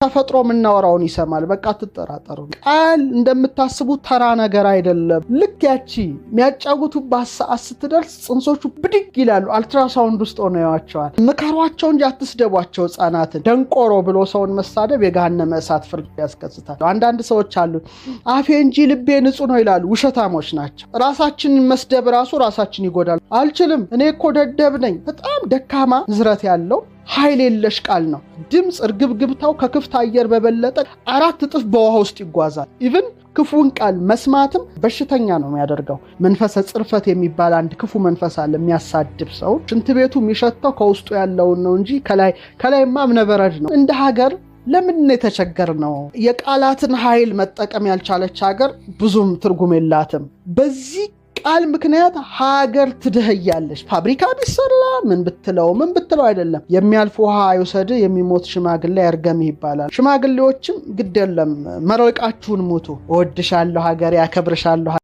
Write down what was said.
ተፈጥሮ ምናወራውን ይሰማል። በቃ ተጠራጠሩ። ቃል እንደምታስቡት ተራ ነገር አይደለም። ልክ ያቺ የሚያጫውቱባት ሰዓት ስትደርስ ጽንሶቹ ብድግ ይላሉ። አልትራሳውንድ ውስጥ ሆነው ያዋቸዋል። ምከሯቸው እንጂ አትስደቧቸው። ህፃናትን ደንቆሮ ብሎ ሰውን መሳደብ የገሃነመ እሳት ፍርድ ያስከስታል። አንዳንድ ሰዎች አሉ አፌ እንጂ ልቤ ንጹህ ነው ይላሉ። ውሸታሞች ናቸው። ራሳችንን መስደብ ራሱ ራሳችን ይጎዳል። አልችልም እኔ እኮ ደደብ ነኝ። በጣም ደካማ ዝረት ያለው ኃይል የለሽ ቃል ነው። ድምጽ እርግብግብታው ከክፍት አየር በበለጠ 4 እጥፍ በውሃ ውስጥ ይጓዛል። ኢቭን ክፉን ቃል መስማትም በሽተኛ ነው የሚያደርገው። መንፈሰ ጽርፈት የሚባል አንድ ክፉ መንፈስ አለ የሚያሳድብ ሰው። ሽንት ቤቱ የሚሸተው ከውስጡ ያለውን ነው እንጂ ከላይማ እብነበረድ ነው። እንደ ሀገር ለምን የተቸገር ነው? የቃላትን ኃይል መጠቀም ያልቻለች ሀገር ብዙም ትርጉም የላትም። በዚህ ቃል ምክንያት ሀገር ትደህያለች። ፋብሪካ ቢሰራ ምን ብትለው አይደለም። የሚያልፍ ውሃ አይውሰድ የሚሞት ሽማግሌ ያርገም ይባላል። ሽማግሌዎችም ግድ የለም መረቃችሁን ሙቱ። እወድሻለሁ ሀገሬ፣ ያከብርሻለሁ